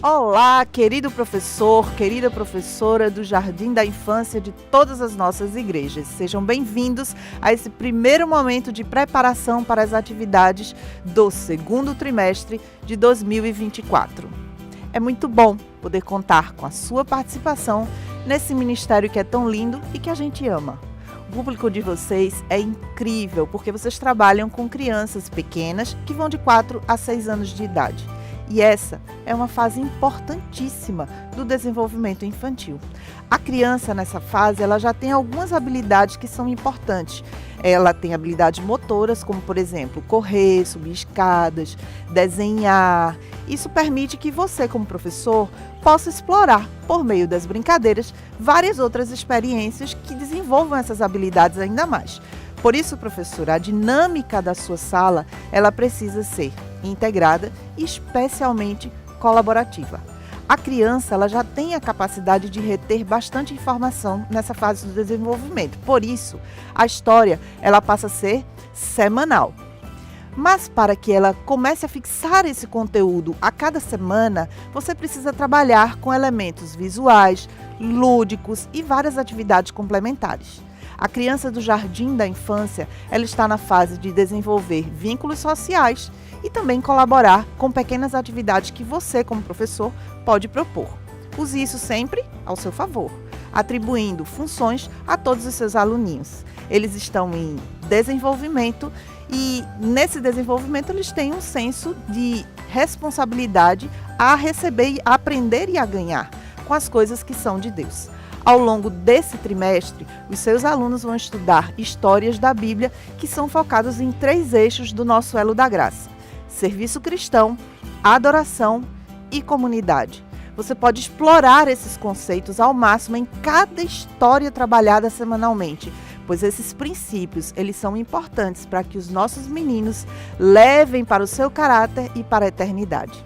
Olá, querido professor, querida professora do Jardim da Infância de todas as nossas igrejas. Sejam bem-vindos a esse primeiro momento de preparação para as atividades do segundo trimestre de 2024. É muito bom poder contar com a sua participação nesse ministério que é tão lindo e que a gente ama. O público de vocês é incrível porque vocês trabalham com crianças pequenas que vão de 4 a 6 anos de idade. E essa é uma fase importantíssima do desenvolvimento infantil. A criança nessa fase, ela já tem algumas habilidades que são importantes. Ela tem habilidades motoras, como por exemplo, correr, subir escadas, desenhar. Isso permite que você, como professor, possa explorar, por meio das brincadeiras, várias outras experiências que desenvolvam essas habilidades ainda mais. Por isso, professora, a dinâmica da sua sala, ela precisa ser integrada e especialmente colaborativa. A criança, ela já tem a capacidade de reter bastante informação nessa fase do desenvolvimento. Por isso, a história, ela passa a ser semanal. Mas para que ela comece a fixar esse conteúdo a cada semana, você precisa trabalhar com elementos visuais, lúdicos e várias atividades complementares. A criança do Jardim da Infância, ela está na fase de desenvolver vínculos sociais e também colaborar com pequenas atividades que você, como professor, pode propor. Use isso sempre ao seu favor, atribuindo funções a todos os seus aluninhos. Eles estão em desenvolvimento e, nesse desenvolvimento, eles têm um senso de responsabilidade a receber, a aprender e a ganhar com as coisas que são de Deus. Ao longo desse trimestre, os seus alunos vão estudar histórias da Bíblia que são focadas em 3 eixos do nosso elo da graça: serviço cristão, adoração e comunidade. Você pode explorar esses conceitos ao máximo em cada história trabalhada semanalmente, pois esses princípios, eles são importantes para que os nossos meninos levem para o seu caráter e para a eternidade.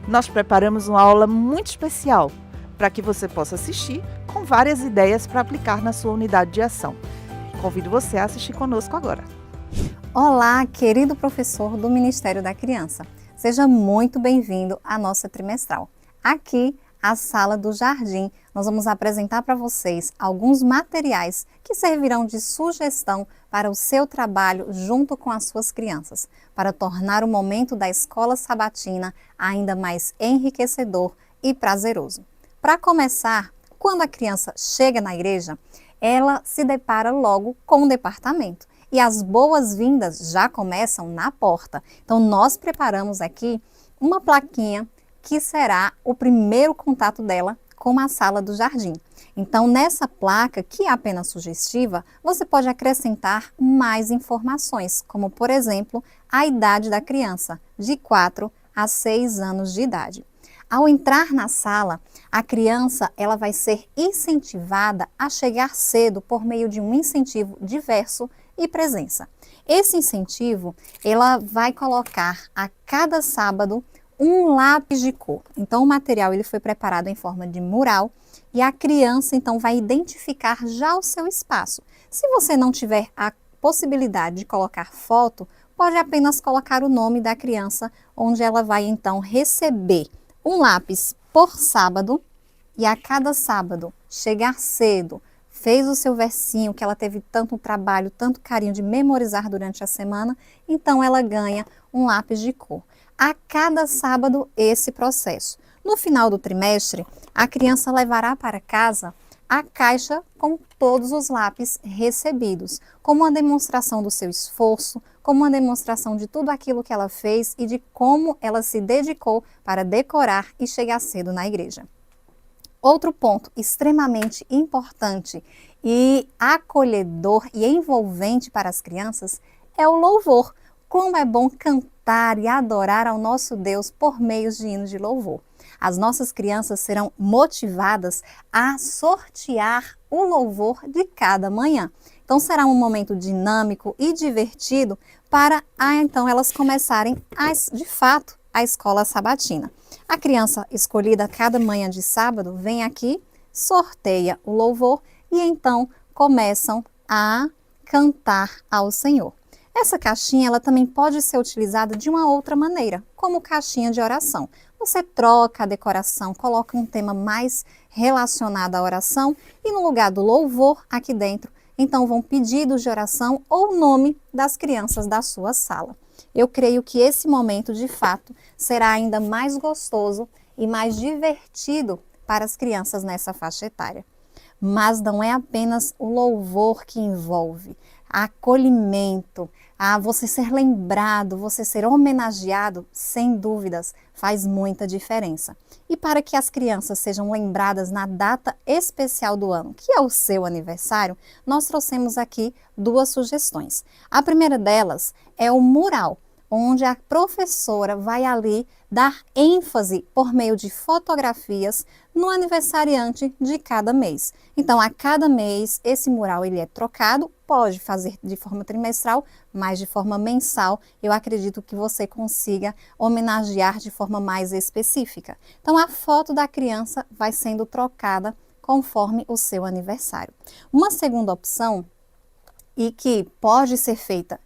Nós preparamos uma aula muito especial para que você possa assistir com várias ideias para aplicar na sua unidade de ação. Convido você a assistir conosco agora. Olá, querido professor do Ministério da Criança. Seja muito bem-vindo à nossa trimestral. Aqui, a Sala do Jardim, nós vamos apresentar para vocês alguns materiais que servirão de sugestão para o seu trabalho junto com as suas crianças, para tornar o momento da escola sabatina ainda mais enriquecedor e prazeroso. Para começar, quando a criança chega na igreja, ela se depara logo com o departamento. E as boas-vindas já começam na porta. Então, nós preparamos aqui uma plaquinha que será o primeiro contato dela com a sala do jardim. Então, nessa placa, que é apenas sugestiva, você pode acrescentar mais informações, como, por exemplo, a idade da criança, de 4 a 6 anos de idade. Ao entrar na sala, a criança ela vai ser incentivada a chegar cedo por meio de um incentivo diverso e presença. Esse incentivo, ela vai colocar a cada sábado um lápis de cor. Então, o material ele foi preparado em forma de mural e a criança, então, vai identificar já o seu espaço. Se você não tiver a possibilidade de colocar foto, pode apenas colocar o nome da criança, onde ela vai, então, receber um lápis por sábado e a cada sábado chegar cedo, fez o seu versinho que ela teve tanto trabalho, tanto carinho de memorizar durante a semana, então ela ganha um lápis de cor. A cada sábado esse processo. No final do trimestre, a criança levará para casa a caixa com todos os lápis recebidos, como uma demonstração do seu esforço, como uma demonstração de tudo aquilo que ela fez e de como ela se dedicou para decorar e chegar cedo na igreja. Outro ponto extremamente importante e acolhedor e envolvente para as crianças é o louvor. Como é bom cantar e adorar ao nosso Deus por meio de hinos de louvor. As nossas crianças serão motivadas a sortear o louvor de cada manhã. Então, será um momento dinâmico e divertido para, então, elas começarem, de fato, a escola sabatina. A criança escolhida cada manhã de sábado vem aqui, sorteia o louvor e, então, começam a cantar ao Senhor. Essa caixinha ela também pode ser utilizada de uma outra maneira, como caixinha de oração. você troca a decoração, coloca um tema mais relacionado à oração e no lugar do louvor, aqui dentro, então vão pedidos de oração ou o nome das crianças da sua sala. Eu creio que esse momento, de fato, será ainda mais gostoso e mais divertido para as crianças nessa faixa etária. Mas não é apenas o louvor que envolve, acolhimento, você ser lembrado, você ser homenageado, sem dúvidas, faz muita diferença. E para que as crianças sejam lembradas na data especial do ano, que é o seu aniversário, nós trouxemos aqui 2 sugestões. A primeira delas é o mural, onde a professora vai ali dar ênfase por meio de fotografias no aniversariante de cada mês. Então, a cada mês, esse mural ele é trocado, pode fazer de forma trimestral, mas de forma mensal, eu acredito que você consiga homenagear de forma mais específica. Então, a foto da criança vai sendo trocada conforme o seu aniversário. Uma segunda opção, e que pode ser feita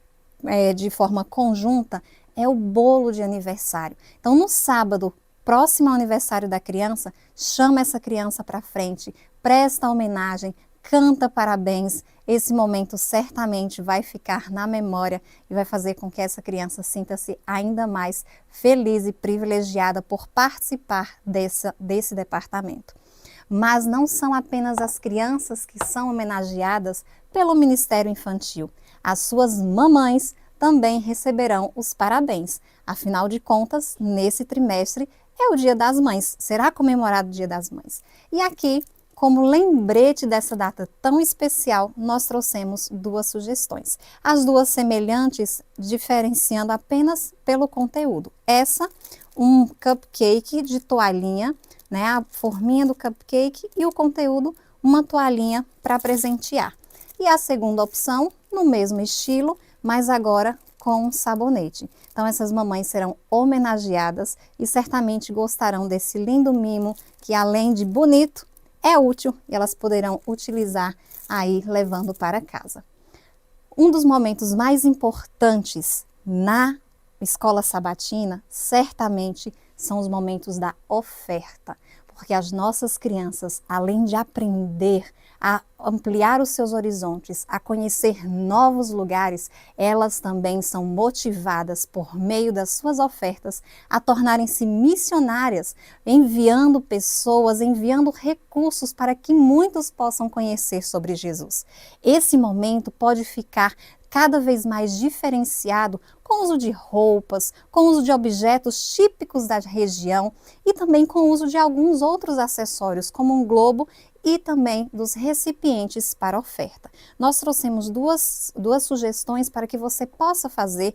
de forma conjunta, é o bolo de aniversário. Então, no sábado, próximo ao aniversário da criança, chama essa criança para frente, presta homenagem, canta parabéns. Esse momento certamente vai ficar na memória e vai fazer com que essa criança sinta-se ainda mais feliz e privilegiada por participar desse departamento. Mas não são apenas as crianças que são homenageadas pelo Ministério Infantil. As suas mamães também receberão os parabéns. Afinal de contas, nesse trimestre é o Dia das Mães, será comemorado o Dia das Mães. E aqui, como lembrete dessa data tão especial, nós trouxemos 2 sugestões. As 2 semelhantes, diferenciando apenas pelo conteúdo. Essa, um cupcake de toalhinha, né, a forminha do cupcake, e o conteúdo, uma toalhinha para presentear. E a segunda opção, no mesmo estilo, mas agora com sabonete. Então, essas mamães serão homenageadas e certamente gostarão desse lindo mimo que, além de bonito, é útil e elas poderão utilizar aí levando para casa. Um dos momentos mais importantes na escola sabatina, certamente, são os momentos da oferta, porque as nossas crianças, além de aprender a ampliar os seus horizontes, a conhecer novos lugares, elas também são motivadas por meio das suas ofertas a tornarem-se missionárias, enviando pessoas, enviando recursos para que muitos possam conhecer sobre Jesus. Esse momento pode ficar cada vez mais diferenciado com o uso de roupas, com o uso de objetos típicos da região e também com o uso de alguns outros acessórios, como um globo e também dos recipientes para oferta. Nós trouxemos duas sugestões para que você possa fazer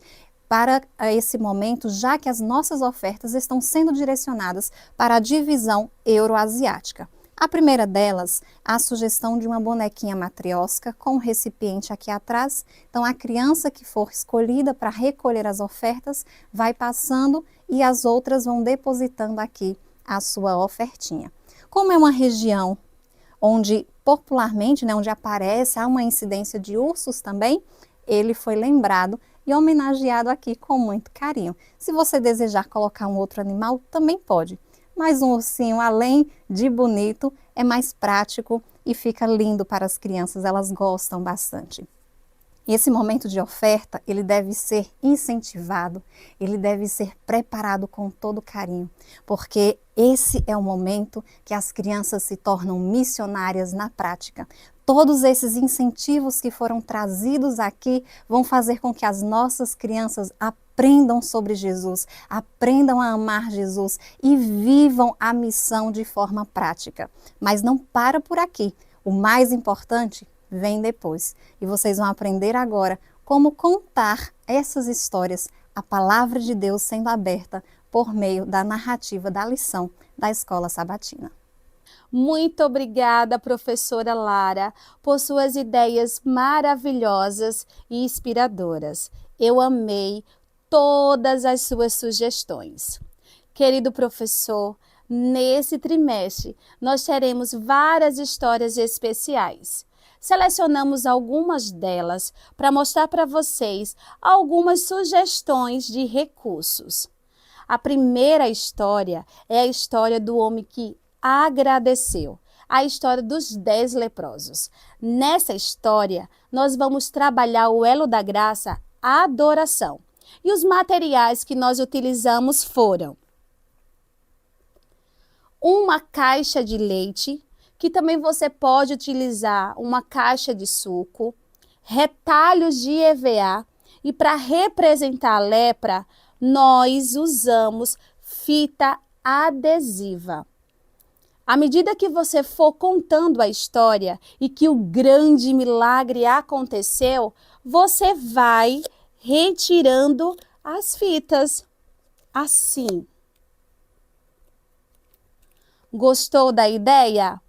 para esse momento, já que as nossas ofertas estão sendo direcionadas para a divisão euroasiática. A primeira delas, a sugestão de uma bonequinha matriosca com um recipiente aqui atrás. Então, a criança que for escolhida para recolher as ofertas vai passando e as outras vão depositando aqui a sua ofertinha. Como é uma região onde popularmente, onde há uma incidência de ursos também, ele foi lembrado e homenageado aqui com muito carinho. Se você desejar colocar um outro animal, também pode. Mas um ursinho, além de bonito, é mais prático e fica lindo para as crianças, elas gostam bastante. Esse momento de oferta, ele deve ser incentivado, ele deve ser preparado com todo carinho, porque esse é o momento que as crianças se tornam missionárias na prática. Todos esses incentivos que foram trazidos aqui vão fazer com que as nossas crianças aprendam sobre Jesus, aprendam a amar Jesus e vivam a missão de forma prática. Mas não para por aqui. O mais importante vem depois. E vocês vão aprender agora como contar essas histórias, a palavra de Deus sendo aberta por meio da narrativa da lição da Escola Sabatina. Muito obrigada, professora Lara, por suas ideias maravilhosas e inspiradoras. Eu amei todas as suas sugestões. Querido professor, nesse trimestre nós teremos várias histórias especiais. Selecionamos algumas delas para mostrar para vocês algumas sugestões de recursos. A primeira história é a história do homem que agradeceu, a história dos 10 leprosos. Nessa história, nós vamos trabalhar o elo da graça, a adoração. E os materiais que nós utilizamos foram uma caixa de leite, que também você pode utilizar uma caixa de suco, retalhos de EVA, e para representar a lepra, nós usamos fita adesiva. À medida que você for contando a história e que o grande milagre aconteceu, você vai retirando as fitas, assim. Gostou da ideia?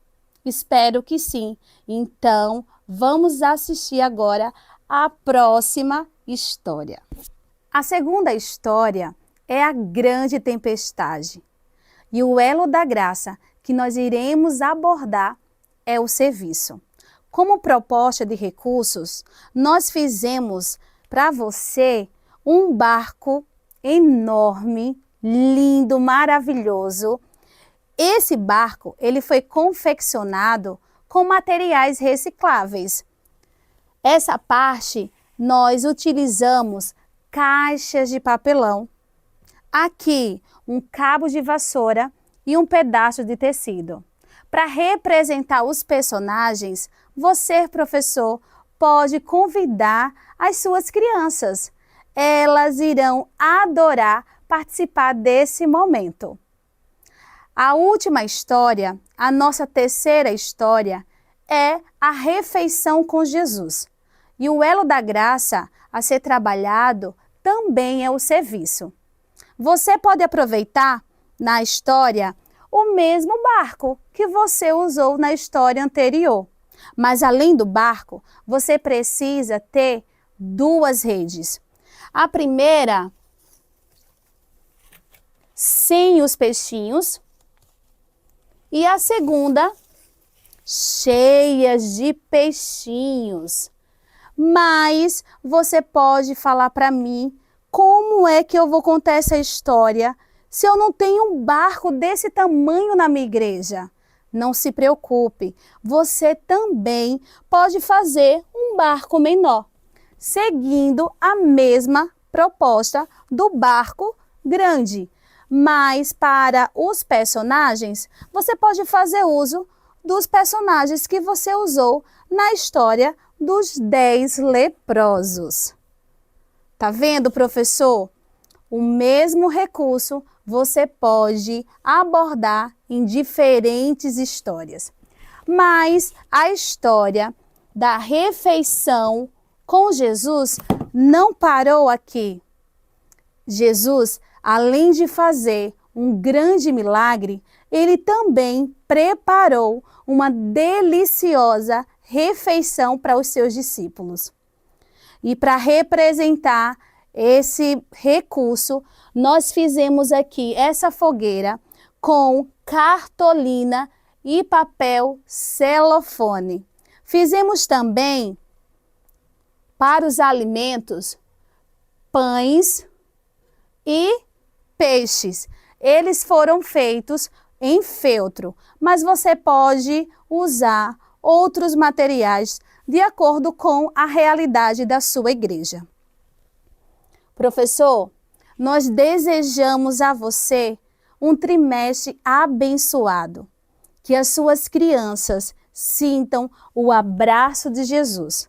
Espero que sim. Então, vamos assistir agora a próxima história. A segunda história é a grande tempestade. E o elo da graça que nós iremos abordar é o serviço. Como proposta de recursos, nós fizemos para você um barco enorme, lindo, maravilhoso. Esse barco, ele foi confeccionado com materiais recicláveis. Essa parte, nós utilizamos caixas de papelão. Aqui, um cabo de vassoura e um pedaço de tecido. Para representar os personagens, você, professor, pode convidar as suas crianças. Elas irão adorar participar desse momento. A última história, a nossa terceira história, é a refeição com Jesus. E o elo da graça a ser trabalhado também é o serviço. Você pode aproveitar na história o mesmo barco que você usou na história anterior. Mas além do barco, você precisa ter 2 redes. A primeira, sem os peixinhos, e a segunda, cheias de peixinhos. Mas você pode falar para mim como é que eu vou contar essa história se eu não tenho um barco desse tamanho na minha igreja? Não se preocupe, você também pode fazer um barco menor, seguindo a mesma proposta do barco grande. Mas para os personagens, você pode fazer uso dos personagens que você usou na história dos 10 leprosos. Tá vendo, professor? O mesmo recurso você pode abordar em diferentes histórias. Mas a história da refeição com Jesus não parou aqui. Jesus, além de fazer um grande milagre, ele também preparou uma deliciosa refeição para os seus discípulos. E para representar esse recurso, nós fizemos aqui essa fogueira com cartolina e papel celofane. Fizemos também, para os alimentos, pães e peixes. Eles foram feitos em feltro, mas você pode usar outros materiais de acordo com a realidade da sua igreja. Professor, nós desejamos a você um trimestre abençoado. Que as suas crianças sintam o abraço de Jesus.